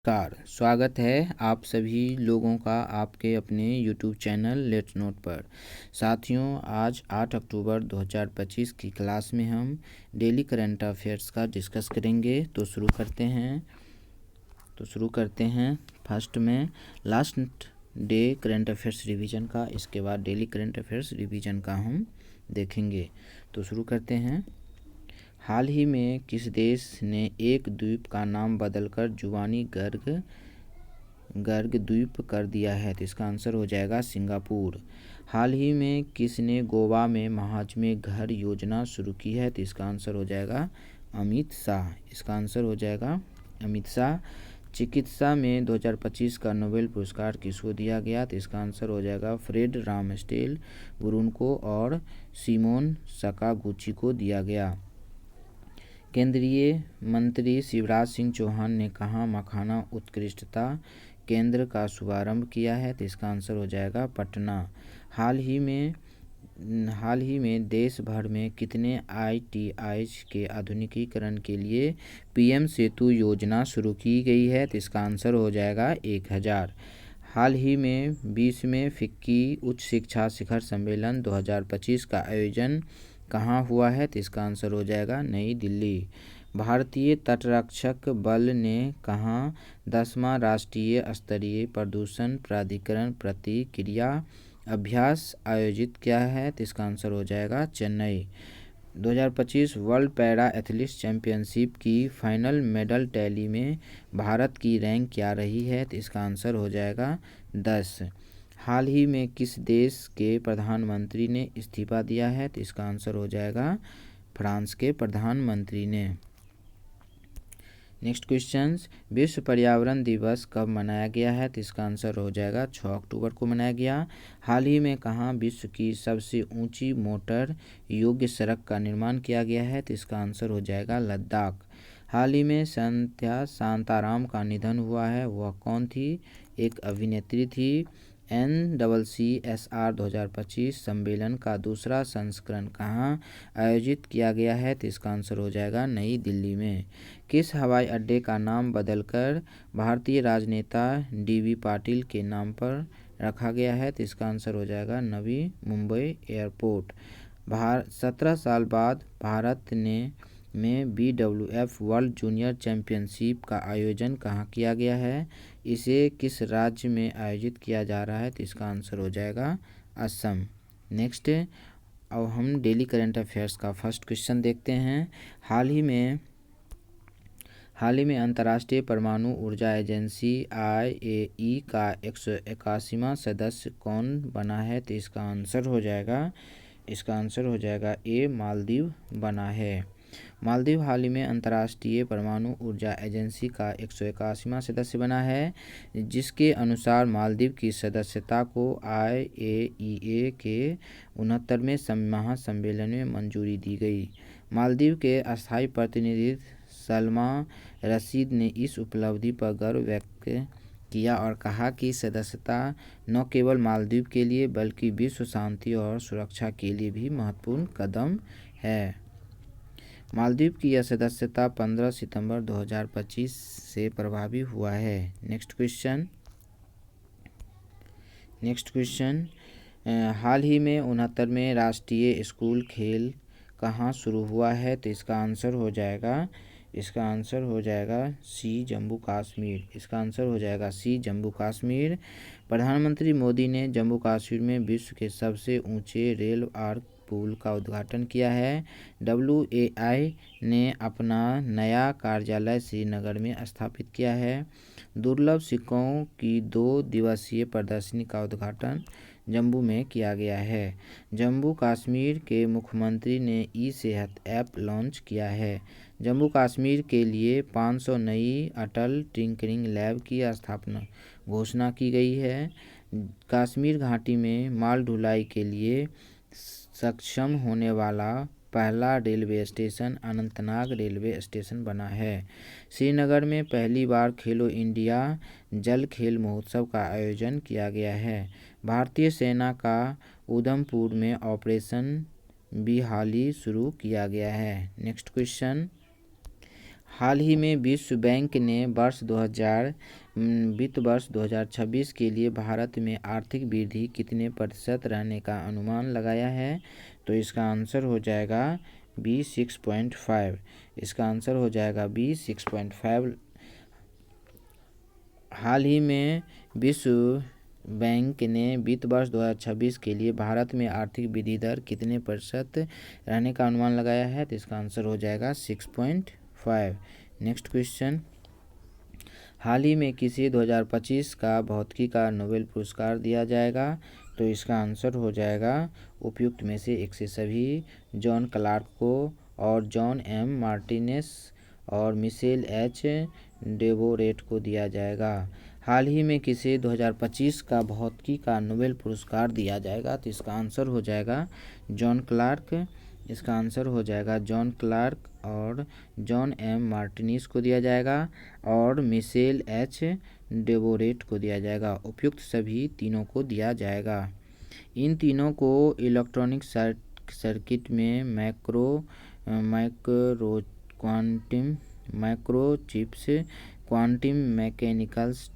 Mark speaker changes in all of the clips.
Speaker 1: नमस्कार, स्वागत है आप सभी लोगों का आपके अपने YouTube चैनल लेट्स नोट पर। साथियों, आज 8 अक्टूबर 2025 की क्लास में हम डेली करंट अफेयर्स का डिस्कस करेंगे। तो शुरू करते हैं फर्स्ट में last day current affairs revision का, इसके बाद डेली करंट अफेयर्स रिवीजन का हम देखेंगे। तो शुरू करते हैं। हाल ही में किस देश ने एक द्वीप का नाम बदलकर जुबानी गर्ग द्वीप कर दिया है? तो इसका आंसर हो जाएगा सिंगापुर। हाल ही में किसने गोवा में महात्मा घर योजना शुरू की है? तो इसका आंसर हो जाएगा अमित शाह। इसका आंसर हो जाएगा अमित शाह। चिकित्सा में 2025 का नोबेल पुरस्कार किसको दिया गया? तो इसका आंसर हो जाएगा फ्रेड रामस्टेल ब्रूनको और सिमोन सकागुची को दिया गया। केंद्रीय मंत्री शिवराज सिंह चौहान ने कहाँ मखाना उत्कृष्टता केंद्र का शुभारंभ किया है? तो इसका आंसर हो जाएगा पटना। हाल ही में देश भर में कितने ITIs के आधुनिकीकरण के लिए PM सेतु योजना शुरू की गई है? तो इसका आंसर हो जाएगा 1000। हाल ही में 20वें फिक्की उच्च शिक्षा शिखर सम्मेलन 2025 का आयोजन कहाँ हुआ है? तो इसका आंसर हो जाएगा नई दिल्ली। भारतीय तटरक्षक बल ने कहाँ 10वां राष्ट्रीय स्तरीय प्रदूषण प्राधिकरण प्रतिक्रिया अभ्यास आयोजित किया है? तो इसका आंसर हो जाएगा Chennai. 2025 world para athletes championship की फाइनल मेडल टैली में भारत की रैंक क्या रही है? तो इसका आंसर हो जाएगा 10। हाल ही में किस देश के प्रधानमंत्री ने इस्तीफा दिया है? तो इसका आंसर हो जाएगा फ्रांस के प्रधानमंत्री ने। नेक्स्ट क्वेश्चन, विश्व पर्यावरण दिवस कब मनाया गया है? तो इसका आंसर हो जाएगा 6 अक्टूबर को मनाया गया। हाल ही में कहाँ विश्व की सबसे ऊंची मोटर योग्य सड़क का निर्माण किया गया है? तो इसका आंसर हो जाएगा लद्दाख। हाल ही में संध्या शांताराम का निधन हुआ है, वह कौन थी? एक अभिनेत्री थी। NCCSR 2025 सम्मेलन का दूसरा संस्करण कहाँ आयोजित किया गया है? तो इसका आंसर हो जाएगा नई दिल्ली में। किस हवाई अड्डे का नाम बदलकर भारतीय राजनेता DB पाटिल के नाम पर रखा गया है? तो इसका आंसर हो जाएगा नवी मुंबई एयरपोर्ट। 17 साल बाद भारत में BWF वर्ल्ड जूनियर चैंपियनशिप का आयोजन कहाँ किया गया है? इसे किस राज्य में आयोजित किया जा रहा है? तो इसका आंसर हो जाएगा असम। नेक्स्ट, अब हम डेली करंट अफेयर्स का फर्स्ट क्वेश्चन देखते हैं। हाल ही में अंतर्राष्ट्रीय परमाणु ऊर्जा एजेंसी IAEA का 181वां सदस्य कौन बना है? तो इसका आंसर हो जाएगा A मालदीव बना है। मालदीव हाल ही में अंतर्राष्ट्रीय परमाणु ऊर्जा एजेंसी का 181वां सदस्य बना है, जिसके अनुसार मालदीव की सदस्यता को IAEA के 69वें महासम्मेलन में मंजूरी दी गई। मालदीव के अस्थायी प्रतिनिधि सलमा रशीद ने इस उपलब्धि पर गर्व व्यक्त किया और कहा कि सदस्यता न केवल मालदीव के लिए बल्कि विश्व शांति और सुरक्षा के लिए भी महत्वपूर्ण कदम है। मालदीव की यह सदस्यता 15 सितंबर 2025 से प्रभावी हुआ है। नेक्स्ट क्वेश्चन, हाल ही में 69वें राष्ट्रीय स्कूल खेल कहाँ शुरू हुआ है? तो इसका आंसर हो जाएगा C जम्मू कश्मीर। इसका आंसर हो जाएगा C जम्मू कश्मीर। प्रधानमंत्री मोदी ने जम्मू कश्मीर में विश्व के सबसे ऊंचे रेल आर्क पुल का उद्घाटन किया है। WAI ने अपना नया कार्यालय श्रीनगर में स्थापित किया है। दुर्लभ सिक्कों की 2 दिवसीय प्रदर्शनी का उद्घाटन जम्मू में किया गया है। जम्मू कश्मीर के मुख्यमंत्री ने ई-सेहत ऐप लॉन्च किया है। जम्मू कश्मीर के लिए 500 नई अटल टिंकरिंग लैब की स्थापना घोषणा की गई है। कश्मीर घाटी में माल ढुलाई के लिए सक्षम होने वाला पहला railway station Anantnag railway station बना है। श्रीनगर में पहली बार खेलो इंडिया जल खेल महोत्सव का आयोजन किया गया है। भारतीय सेना का उधमपुर में ऑपरेशन बिहाली शुरू किया गया है। नेक्स्ट क्वेश्चन, हाल ही में विश्व बैंक ने वित्त वर्ष 2026 के लिए भारत में आर्थिक वृद्धि कितने प्रतिशत रहने का अनुमान लगाया है? तो इसका आंसर हो जाएगा बी 6.5। इसका आंसर हो जाएगा बी 6.5। हाल ही में विश्व बैंक ने वित्त वर्ष 2026 के लिए भारत में आर्थिक वृद्धि दर कितने प्रतिशत रहने का अनुमान लगाया है? तो इसका आंसर हो जाएगा 6.5। नेक्स्ट क्वेश्चन, हाल ही में किसे 2025 का भौतिकी का नोबेल पुरस्कार दिया जाएगा? तो इसका आंसर हो जाएगा उपयुक्त में से एक से सभी जॉन क्लार्क को और जॉन एम मार्टिनेस और मिशेल एच डेवोरेट को दिया जाएगा। हाल ही में किसे 2025 का भौतिकी का नोबेल पुरस्कार दिया जाएगा? तो इसका आंसर हो जाएगा जॉन क्लार्क। इसका आंसर हो जाएगा जॉन क्लार्क और जॉन एम मार्टिनेस को दिया जाएगा और मिशेल एच डेवोरेट को दिया जाएगा। उपयुक्त सभी तीनों को दिया जाएगा। इन तीनों को इलेक्ट्रॉनिक सर्किट में माइक्रोचिप्स, क्वांटम मैकेनिकल्स,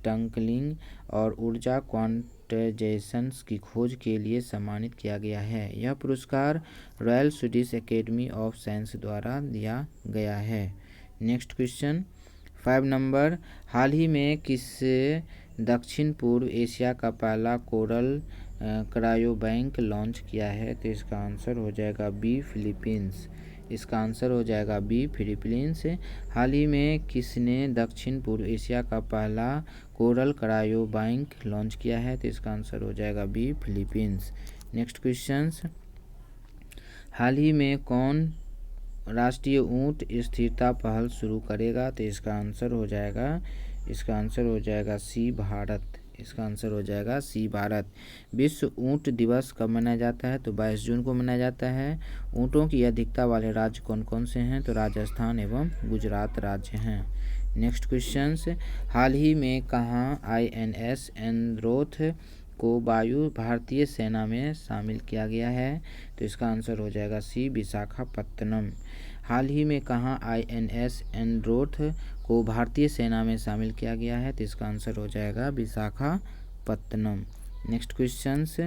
Speaker 1: टंकलिंग और ऊर्जा क्वांटाइजेशंस की खोज के लिए सम्मानित किया गया है। यह पुरस्कार royal Swedish academy of science द्वारा दिया गया है। नेक्स्ट क्वेश्चन 5 नंबर, हाल ही में किस दक्षिण पूर्व एशिया का पहला कोरल क्रायोबैंक लॉन्च किया है? तो इसका आंसर हो जाएगा बी फिलीपींस। इसका आंसर हो जाएगा बी फिलीपींस। हाल ही में किसने दक्षिण पूर्व एशिया का पहला कोरल क्रायोबैंक लॉन्च किया है? तो इसका आंसर हो जाएगा बी फिलीपींस। नेक्स्ट क्वेश्चंस, हाल ही में कौन राष्ट्रीय ऊंट स्थिरता पहल शुरू करेगा? तो इसका आंसर हो जाएगा सी भारत। इसका आंसर हो जाएगा सी भारत। विश्व ऊंट दिवस कब मनाया जाता है? तो 22 जून को मनाया जाता है। ऊँटों की अधिकता वाले राज्य कौन कौन से हैं? तो राजस्थान एवं गुजरात राज्य हैं। नेक्स्ट क्वेश्चंस, हाल ही में कहाँ INS एंद्रोथ को भारतीय सेना में शामिल किया गया है? तो इसका आंसर हो जाएगा सी विशाखापत्तनम। हाल ही में कहाँ INS एंद्रोथ को भारतीय सेना में शामिल किया गया है? तो इसका आंसर हो जाएगा Visakhapatnam. Next questions,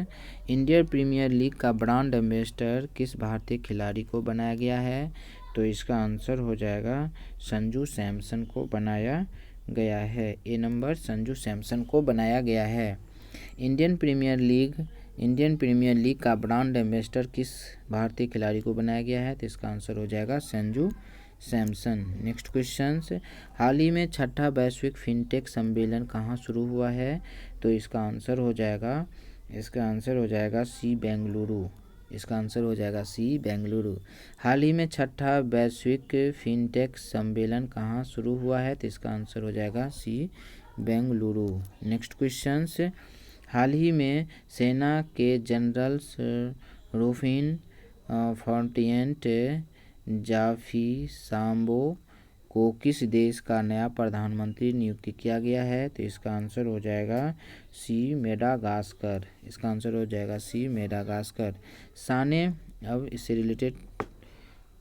Speaker 1: Indian Premier League का ब्रांड एम्बेसडर किस भारतीय खिलाड़ी को बनाया गया है? तो इसका आंसर हो जाएगा संजू सैमसन को बनाया गया है। ए नंबर संजू सैमसन को बनाया गया है। इंडियन प्रीमियर लीग का ब्रांड एम्बेसडर किस भारतीय खिलाड़ी को बनाया गया है? तो इसका आंसर हो जाएगा संजू सैमसन। नेक्स्ट क्वेश्चंस, हाल ही में छठा वैश्विक फिनटेक सम्मेलन कहाँ शुरू हुआ है? तो इसका आंसर हो जाएगा सी बेंगलुरु। इसका आंसर हो जाएगा सी बेंगलुरु। हाल ही में छठा वैश्विक फिनटेक सम्मेलन कहाँ शुरू हुआ है? तो इसका आंसर हो जाएगा सी बेंगलुरु। नेक्स्ट क्वेश्चंस, हाल ही में सेना के जनरल रूफिन फोर्टिएंट जाफिसाम्बो को किस देश का नया प्रधानमंत्री नियुक्त किया गया है? तो इसका आंसर हो जाएगा सी मेडागास्कर। इसका आंसर हो जाएगा सी मेडागास्कर। साने, अब इससे रिलेटेड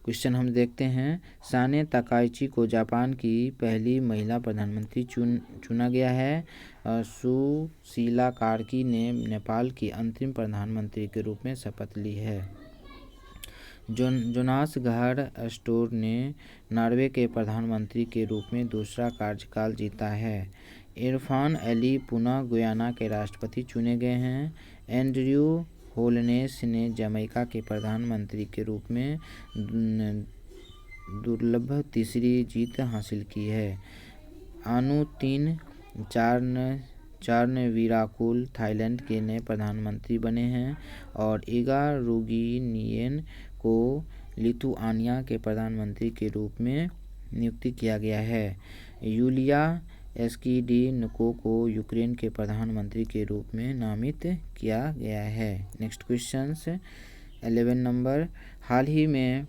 Speaker 1: क्वेश्चन हम देखते हैं। साने ताकाइची को जापान की पहली महिला प्रधानमंत्री चुना गया है। सुशीला कार्की ने नेपाल की अंतरिम प्रधानमंत्री के रूप में शपथ ली है। जोनास गहर स्टोर ने नॉर्वे के प्रधानमंत्री के रूप में दूसरा कार्यकाल जीता है। इरफान अली पुनः गुयाना के राष्ट्रपति चुने गए हैं। एंड्रयू होलनेस ने जमैका के प्रधानमंत्री के रूप में दुर्लभ तीसरी जीत हासिल की है। अनुतिन चार्नविराकुल थाईलैंड के नए प्रधानमंत्री बने हैं और इगा रुगिनियन को लिथुआनिया के प्रधानमंत्री के रूप में नियुक्त किया गया है। यूलिया एस्कीडिनको को यूक्रेन के प्रधानमंत्री के रूप में नामित किया गया है। नेक्स्ट क्वेश्चंस 11 नंबर, हाल ही में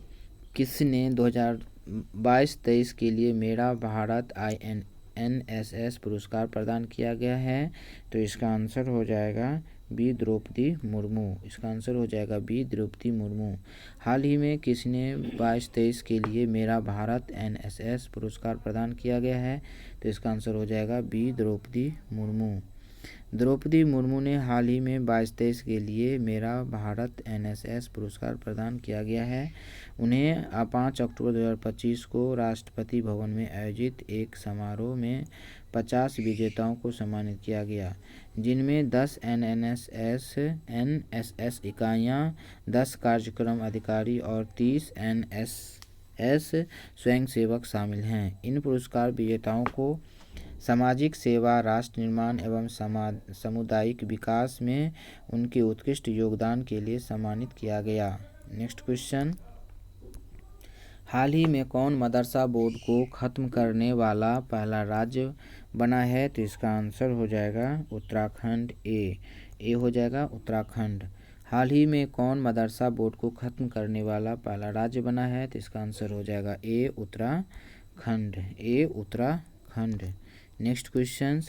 Speaker 1: किसने 2022-23 के लिए मेरा भारत INSS पुरस्कार प्रदान किया गया है? तो इसका आंसर हो जाएगा बी द्रौपदी मुर्मू। इसका आंसर हो जाएगा बी द्रौपदी मुर्मू। हाल ही में किसने 22-23 के लिए मेरा भारत NSS पुरस्कार प्रदान किया गया है? तो इसका आंसर हो जाएगा बी द्रौपदी मुर्मू। द्रौपदी मुर्मू ने हाल ही में 22-23 के लिए मेरा भारत NSS पुरस्कार प्रदान किया गया है। उन्हें 5 अक्टूबर 2025 को राष्ट्रपति भवन में आयोजित एक समारोह में 50 विजेताओं को सम्मानित किया गया, जिनमें 10 NSS इकाइयाँ, 10 कार्यक्रम अधिकारी और 30 NSS स्वयंसेवक शामिल हैं। इन पुरस्कार विजेताओं को सामाजिक सेवा, राष्ट्र निर्माण एवं सामुदायिक विकास में उनके उत्कृष्ट योगदान के लिए सम्मानित किया गया। नेक्स्ट क्वेश्चन, हाल ही में कौन मदरसा बोर्ड को ख़त्म करने वाला पहला राज्य बना है? तो इसका आंसर हो जाएगा उत्तराखंड। ए हो जाएगा उत्तराखंड। हाल ही में कौन मदरसा बोर्ड को ख़त्म करने वाला पहला राज्य बना है? तो इसका आंसर हो जाएगा ए उत्तराखंड। नेक्स्ट क्वेश्चन,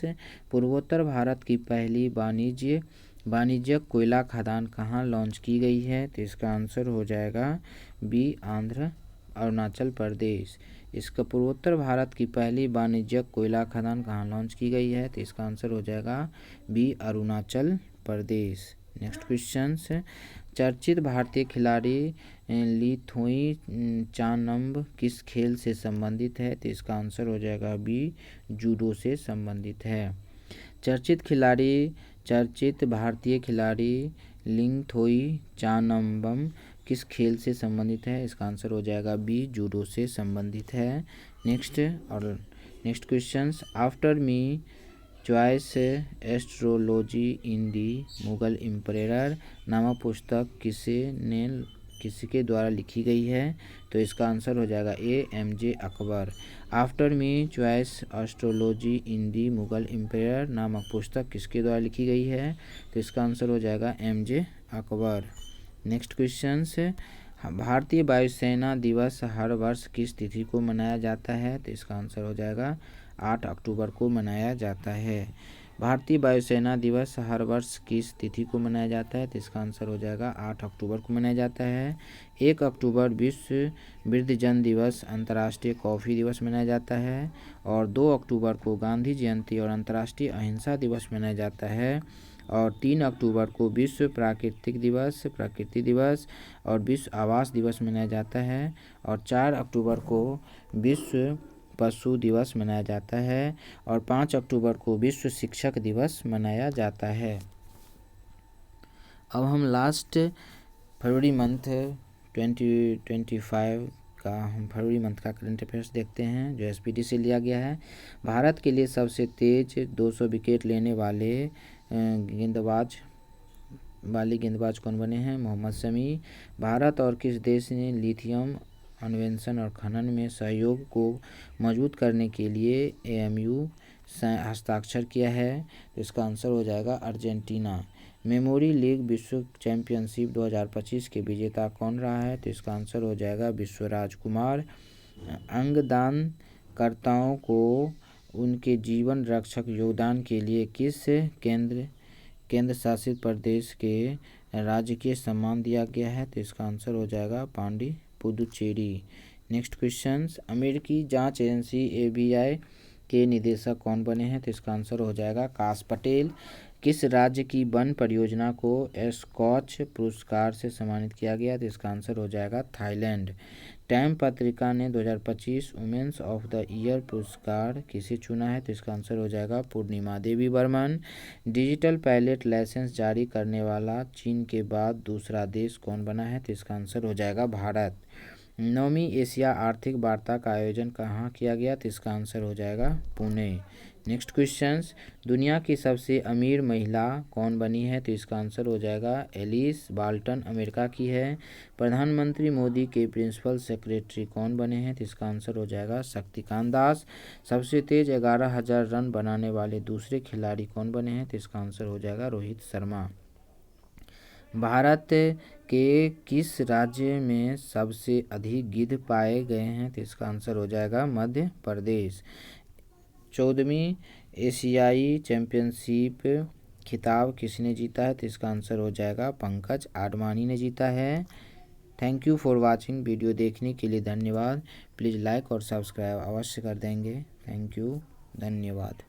Speaker 1: पूर्वोत्तर भारत की पहली वाणिज्यिक कोयला खदान कहाँ लॉन्च की गई है? तो इसका आंसर हो जाएगा बी अरुणाचल प्रदेश। इसका पूर्वोत्तर भारत की पहली वाणिज्यिक कोयला खदान कहाँ लॉन्च की गई है? तो इसका आंसर हो जाएगा B Arunachal Pradesh. Next question, चर्चित भारतीय खिलाड़ी लिथोई चानम्ब किस खेल से संबंधित है? तो इसका आंसर हो जाएगा बी जूडो से संबंधित है। चर्चित भारतीय खिलाड़ी लिंगथोई चानम्बम किस खेल से संबंधित है? इसका आंसर हो जाएगा बी जूडो से संबंधित है। Next question, after me choice astrology in the Mughal emperor नामक पुस्तक किसके द्वारा लिखी गई है? तो इसका आंसर हो जाएगा a MJ Akbar. After me choice astrology in the Mughal emperor नामक पुस्तक किसके द्वारा लिखी गई है? तो इसका आंसर हो जाएगा MJ अकबर। नेक्स्ट क्वेश्चन, भारतीय वायुसेना दिवस हर वर्ष किस तिथि को मनाया जाता है? तो इसका आंसर हो जाएगा 8 अक्टूबर को मनाया जाता है। भारतीय वायुसेना दिवस हर वर्ष किस तिथि को मनाया जाता है? तो इसका आंसर हो जाएगा 8 अक्टूबर को मनाया जाता है। 1 अक्टूबर विश्व वृद्धजन दिवस, अंतर्राष्ट्रीय कॉफ़ी दिवस मनाया जाता है और 2 अक्टूबर को गांधी जयंती और अंतर्राष्ट्रीय अहिंसा दिवस मनाया जाता है और 3 अक्टूबर को विश्व प्रकृति दिवस और विश्व आवास दिवस मनाया जाता है और 4 अक्टूबर को विश्व पशु दिवस मनाया जाता है और 5 अक्टूबर को विश्व शिक्षक दिवस मनाया जाता है। अब हम लास्ट फरवरी मंथ 2025 का फरवरी मंथ का करंट अफेयर्स देखते हैं जो SPD से लिया गया है। भारत के लिए सबसे तेज 200 विकेट लेने वाले गेंदबाज कौन बने हैं? मोहम्मद शमी। भारत और किस देश ने लिथियम अन्वेषण और खनन में सहयोग को मजबूत करने के लिए AMU हस्ताक्षर किया है? तो इसका आंसर हो जाएगा अर्जेंटीना। मेमोरी लीग विश्व चैंपियनशिप 2025 के विजेता कौन रहा है? तो इसका आंसर हो जाएगा विश्वराज कुमार। अंगदानकर्ताओं को उनके जीवन रक्षक योगदान के लिए किस केंद्र शासित प्रदेश के राजकीय सम्मान दिया गया है? तो इसका आंसर हो जाएगा पुडुचेरी। नेक्स्ट क्वेश्चन, अमेरिकी जांच एजेंसी FBI के निदेशक कौन बने हैं? तो इसका आंसर हो जाएगा काश पटेल। किस राज्य की वन परियोजना को स्कॉच पुरस्कार से सम्मानित किया गया? तो इसका आंसर हो जाएगा थाईलैंड। टाइम पत्रिका ने 2025 वुमेन्स ऑफ द ईयर पुरस्कार किसे चुना है? तो इसका आंसर हो जाएगा पूर्णिमा देवी बर्मन। डिजिटल पायलट लाइसेंस जारी करने वाला चीन के बाद दूसरा देश कौन बना है? तो इसका आंसर हो जाएगा भारत। 9वीं एशिया आर्थिक वार्ता का आयोजन कहाँ किया गया? तो इसका आंसर हो जाएगा पुणे। नेक्स्ट क्वेश्चंस, दुनिया की सबसे अमीर महिला कौन बनी है? तो इसका आंसर हो जाएगा एलिस बाल्टन, अमेरिका की है। प्रधानमंत्री मोदी के प्रिंसिपल सेक्रेटरी कौन बने हैं? तो इसका आंसर हो जाएगा शक्तिकांत दास। सबसे तेज 11,000 रन बनाने वाले दूसरे खिलाड़ी कौन बने हैं? तो इसका आंसर हो जाएगा रोहित शर्मा। भारत के किस राज्य में सबसे अधिक गिद्ध पाए गए हैं? तो इसका आंसर हो जाएगा मध्य प्रदेश। 14वीं एशियाई चैंपियनशिप खिताब किसने जीता है? तो इसका आंसर हो जाएगा पंकज आडवाणी ने जीता है। Thank you for watching. Video देखने के लिए धन्यवाद। प्लीज़ लाइक और सब्सक्राइब अवश्य कर देंगे। थैंक यू, धन्यवाद।